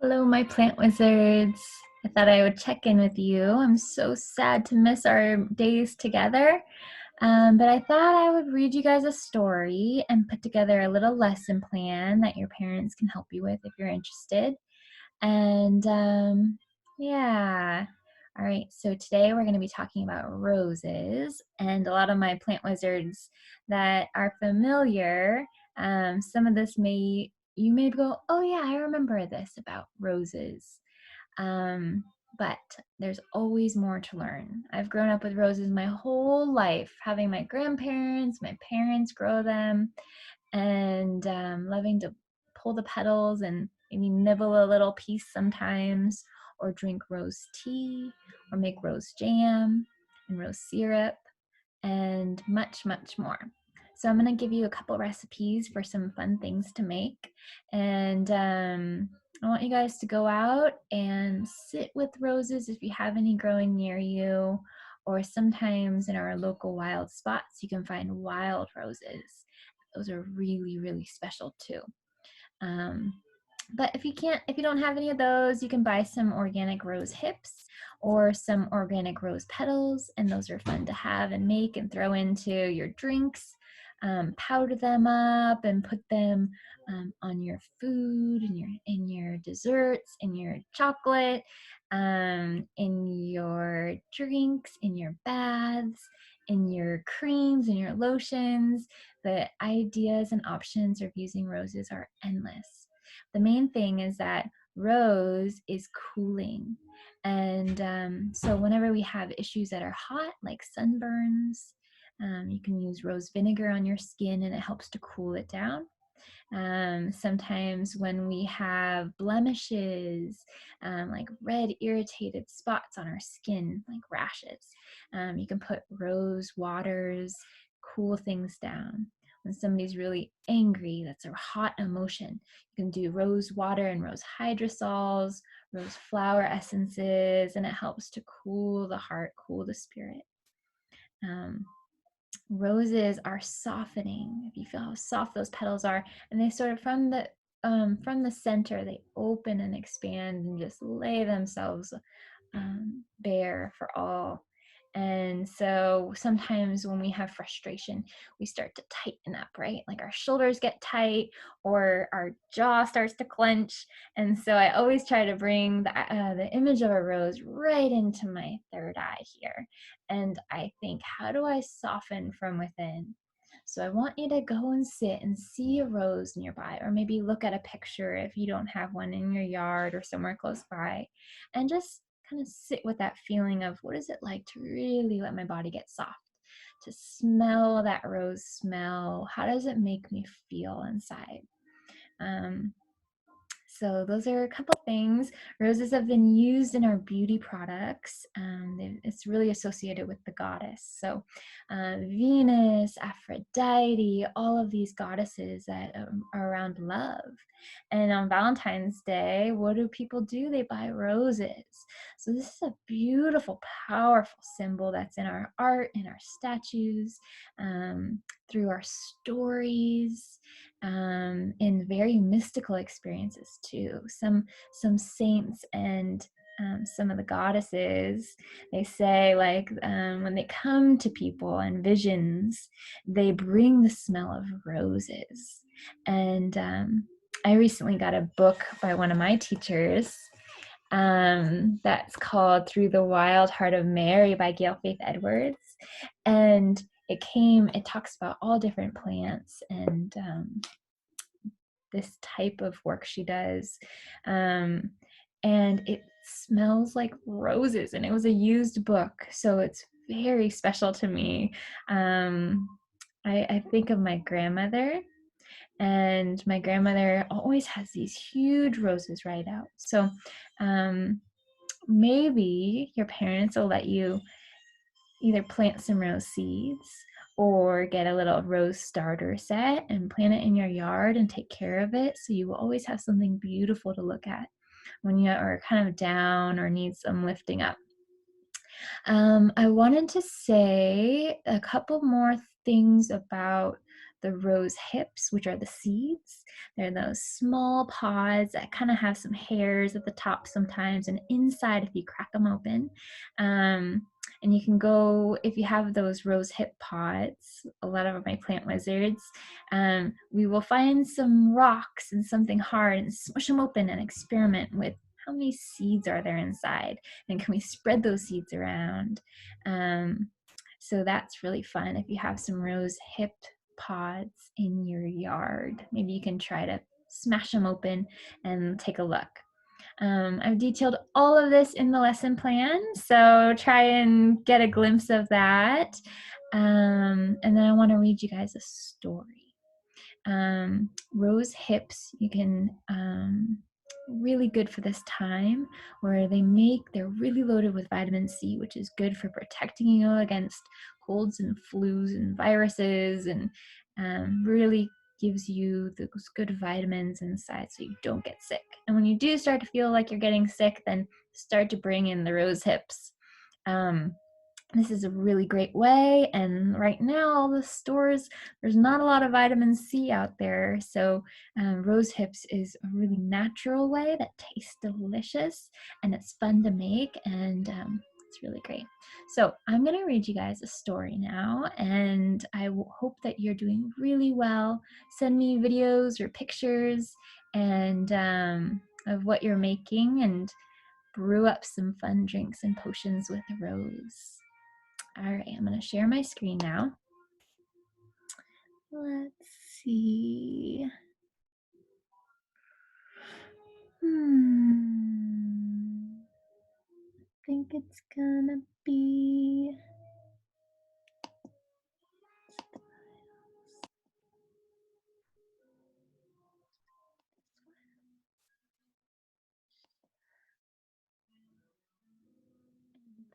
Hello, my plant wizards. I thought I would check in with you. I'm so sad to miss our days together, but I thought I would read you guys a story and put together a little lesson plan that your parents can help you with if you're interested. And yeah. All right, so today we're going to be talking about roses, and a lot of my plant wizards that are familiar. Some of this you may go, oh yeah, I remember this about roses. Um, but there's always more to learn. I've grown up with roses my whole life, having my grandparents, my parents grow them, and loving to pull the petals and maybe nibble a little piece sometimes, or drink rose tea, or make rose jam and rose syrup, and much, much more. So I'm going to give you a couple recipes for some fun things to make. And I want you guys to go out and sit with roses if you have any growing near you, or sometimes in our local wild spots, you can find wild roses. Those are really, really special too. Um, but if you don't have any of those, you can buy some organic rose hips or some organic rose petals, and those are fun to have and make and throw into your drinks. Powder them up and put them on your food, in your desserts, in your chocolate, in your drinks, in your baths, in your creams, in your lotions. The ideas and options of using roses are endless. The main thing is that rose is cooling. And so whenever we have issues that are hot, like sunburns, you can use rose vinegar on your skin and it helps to cool it down. Sometimes when we have blemishes, like red irritated spots on our skin, like rashes, you can put rose waters, cool things down. When somebody's really angry, that's a hot emotion, you can do rose water and rose hydrosols, rose flower essences, and it helps to cool the heart, cool the spirit. Um, Roses are softening. If you feel how soft those petals are, and they sort of from the center, they open and expand and just lay themselves bare for all. And so sometimes when we have frustration, we start to tighten up, right? Like our shoulders get tight or our jaw starts to clench. And so I always try to bring the image of a rose right into my third eye here. And I think, how do I soften from within? So I want you to go and sit and see a rose nearby, or maybe look at a picture if you don't have one in your yard or somewhere close by, and just kind of sit with that feeling of what is it like to really let my body get soft, to smell that rose smell. How does it make me feel inside? Um, so those are a couple things. Roses have been used in our beauty products. It's really associated with the goddess. So Venus, Aphrodite, all of these goddesses that are around love. And on Valentine's Day, what do people do? They buy roses. So this is a beautiful, powerful symbol that's in our art, in our statues, through our stories, in very mystical experiences too. Some saints and some of the goddesses, they say, like, when they come to people and visions, they bring the smell of roses. And I recently got a book by one of my teachers that's called Through the Wild Heart of Mary by Gail Faith Edwards. And it talks about all different plants and this type of work she does. And it smells like roses, and it was a used book, so it's very special to me. I think of my grandmother, and my grandmother always has these huge roses right out. So maybe your parents will let you either plant some rose seeds or get a little rose starter set and plant it in your yard and take care of it, so you will always have something beautiful to look at when you are kind of down or need some lifting up. I wanted to say a couple more things about the rose hips, which are the seeds. They're those small pods that kind of have some hairs at the top sometimes, and inside, if you crack them open, and you can go, if you have those rose hip pods, a lot of my plant wizards, we will find some rocks and something hard and smush them open and experiment with how many seeds are there inside, and can we spread those seeds around. So that's really fun. If you have some rose hip pods in your yard, maybe you can try to smash them open and take a look. I've detailed all of this in the lesson plan, so try and get a glimpse of that. And then I want to read you guys a story. Rose hips, you can, really good for this time, where they're really loaded with vitamin C, which is good for protecting you against colds and flus and viruses, and really gives you those good vitamins inside so you don't get sick. And when you do start to feel like you're getting sick, then start to bring in the rose hips. This is a really great way, and right now all the stores, there's not a lot of vitamin C out there, so rose hips is a really natural way that tastes delicious, and it's fun to make, and it's really great. So I'm going to read you guys a story now, and I hope that you're doing really well. Send me videos or pictures and of what you're making, and brew up some fun drinks and potions with a rose. All right, I'm going to share my screen now. Let's see. I think it's gonna be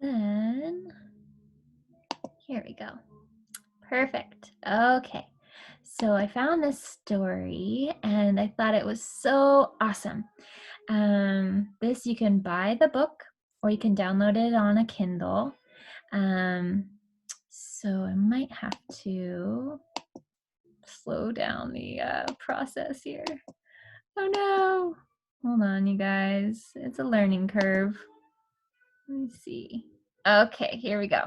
then here we go. Perfect. Okay. So I found this story and I thought it was so awesome. This, you can buy the book or you can download it on a Kindle. So I might have to slow down the process here. Oh no! Hold on, you guys. It's a learning curve. Let me see. Okay, here we go.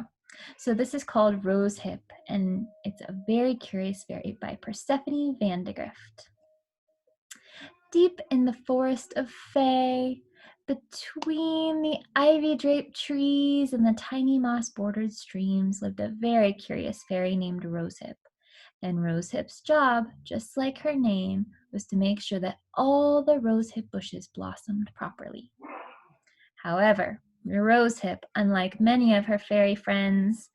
So this is called Rosehip, and it's a very curious fairy by Persephone Vandegrift. Deep in the forest of Fae, between the ivy-draped trees and the tiny moss-bordered streams, lived a very curious fairy named Rosehip. And Rosehip's job, just like her name, was to make sure that all the rosehip bushes blossomed properly. However, Rosehip, unlike many of her fairy friends,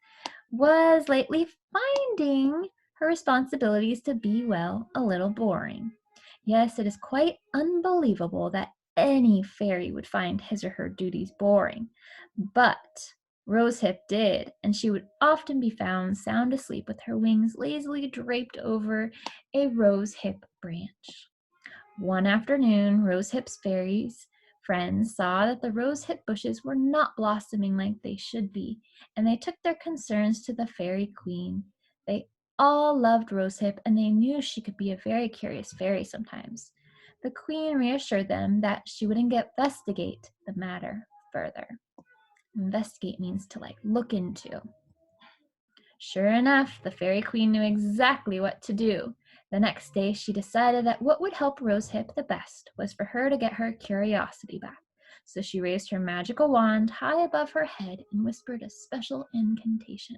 was lately finding her responsibilities to be, well, a little boring. Yes, it is quite unbelievable that any fairy would find his or her duties boring, but Rosehip did, and she would often be found sound asleep with her wings lazily draped over a rosehip branch. One afternoon, Rosehip's fairies friends saw that the rosehip bushes were not blossoming like they should be, and they took their concerns to the fairy queen. They all loved Rosehip, and they knew she could be a very curious fairy sometimes. The queen reassured them that she would investigate the matter further. Investigate means to look into. Sure enough, the fairy queen knew exactly what to do. The next day, she decided that what would help Rosehip the best was for her to get her curiosity back. So she raised her magical wand high above her head and whispered a special incantation.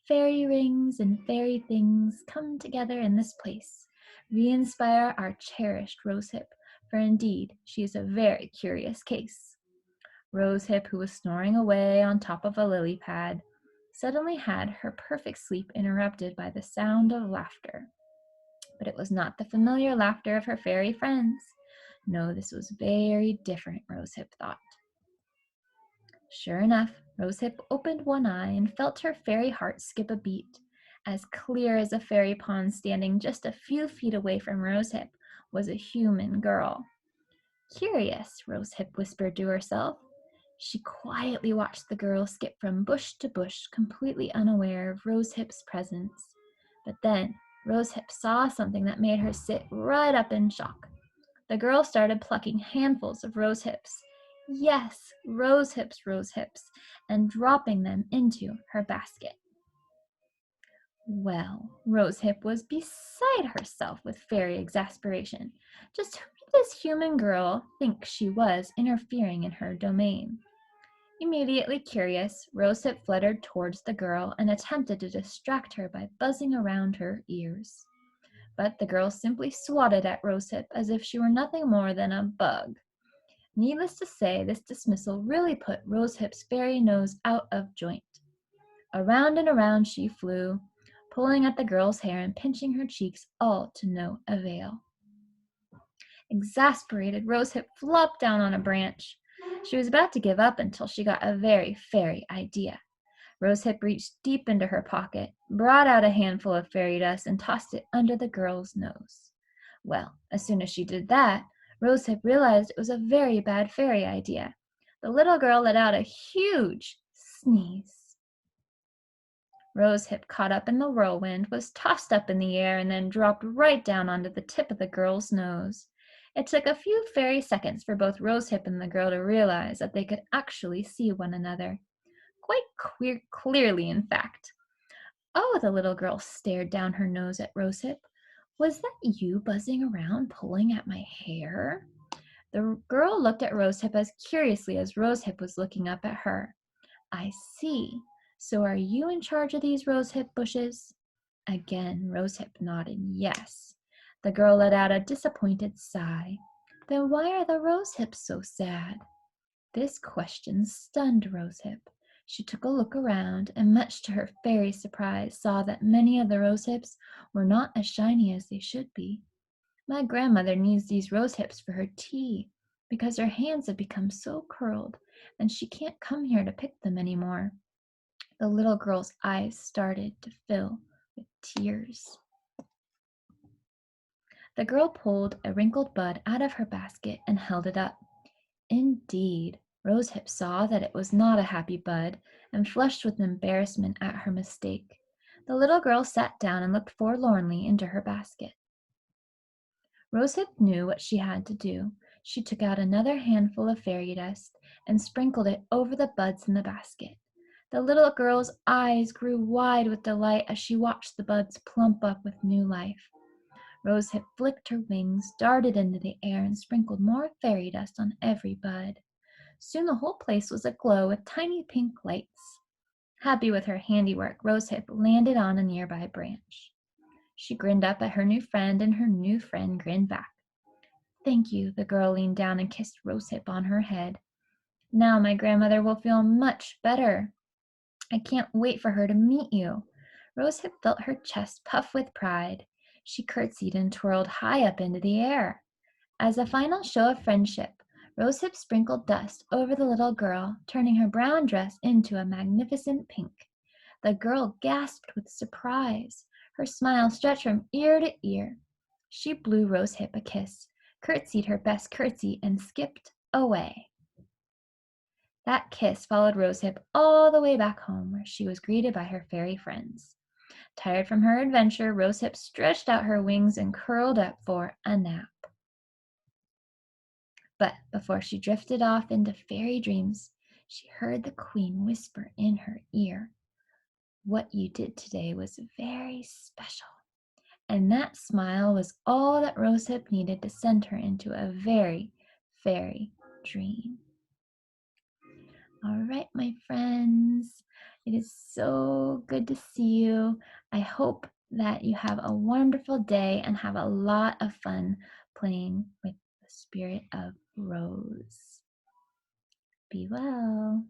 Fairy rings and fairy things come together in this place. Re-inspire our cherished Rosehip, for indeed she is a very curious case. Rosehip, who was snoring away on top of a lily pad, suddenly had her perfect sleep interrupted by the sound of laughter. But it was not the familiar laughter of her fairy friends. No, this was very different, Rosehip thought. Sure enough, Rosehip opened one eye and felt her fairy heart skip a beat. As clear as a fairy pond, standing just a few feet away from Rosehip, was a human girl. Curious, Rosehip whispered to herself. She quietly watched the girl skip from bush to bush, completely unaware of Rosehip's presence. But then Rosehip saw something that made her sit right up in shock. The girl started plucking handfuls of rosehips. Yes, rosehips, and dropping them into her basket. Well, Rosehip was beside herself with fairy exasperation. Just who did this human girl think she was interfering in her domain? Immediately curious, Rosehip fluttered towards the girl and attempted to distract her by buzzing around her ears. But the girl simply swatted at Rosehip as if she were nothing more than a bug. Needless to say, this dismissal really put Rosehip's fairy nose out of joint. Around and around she flew, pulling at the girl's hair and pinching her cheeks, all to no avail. Exasperated, Rosehip flopped down on a branch. She was about to give up until she got a very fairy idea. Rosehip reached deep into her pocket, brought out a handful of fairy dust, and tossed it under the girl's nose. Well, as soon as she did that, Rosehip realized it was a very bad fairy idea. The little girl let out a huge sneeze. Rosehip, caught up in the whirlwind, was tossed up in the air and then dropped right down onto the tip of the girl's nose. It took a few fairy seconds for both Rosehip and the girl to realize that they could actually see one another. Quite clearly, in fact. Oh, the little girl stared down her nose at Rosehip. Was that you buzzing around, pulling at my hair? The girl looked at Rosehip as curiously as Rosehip was looking up at her. I see. So are you in charge of these rosehip bushes? Again, Rosehip nodded yes. The girl let out a disappointed sigh. Then why are the rosehips so sad? This question stunned Rosehip. She took a look around and, much to her fairy surprise, saw that many of the rosehips were not as shiny as they should be. My grandmother needs these rosehips for her tea because her hands have become so curled and she can't come here to pick them anymore. The little girl's eyes started to fill with tears. The girl pulled a wrinkled bud out of her basket and held it up. Indeed, Rosehip saw that it was not a happy bud and flushed with embarrassment at her mistake. The little girl sat down and looked forlornly into her basket. Rosehip knew what she had to do. She took out another handful of fairy dust and sprinkled it over the buds in the basket. The little girl's eyes grew wide with delight as she watched the buds plump up with new life. Rosehip flicked her wings, darted into the air, and sprinkled more fairy dust on every bud. Soon the whole place was aglow with tiny pink lights. Happy with her handiwork, Rosehip landed on a nearby branch. She grinned up at her new friend, and her new friend grinned back. Thank you, the girl leaned down and kissed Rosehip on her head. Now my grandmother will feel much better. I can't wait for her to meet you. Rosehip felt her chest puff with pride. She curtsied and twirled high up into the air. As a final show of friendship, Rosehip sprinkled dust over the little girl, turning her brown dress into a magnificent pink. The girl gasped with surprise. Her smile stretched from ear to ear. She blew Rosehip a kiss, curtsied her best curtsy, and skipped away. That kiss followed Rosehip all the way back home, where she was greeted by her fairy friends. Tired from her adventure, Rosehip stretched out her wings and curled up for a nap. But before she drifted off into fairy dreams, she heard the queen whisper in her ear, "What you did today was very special." And that smile was all that Rosehip needed to send her into a very fairy dream. All right, my friends, it is so good to see you. I hope that you have a wonderful day and have a lot of fun playing with the spirit of Rose. Be well.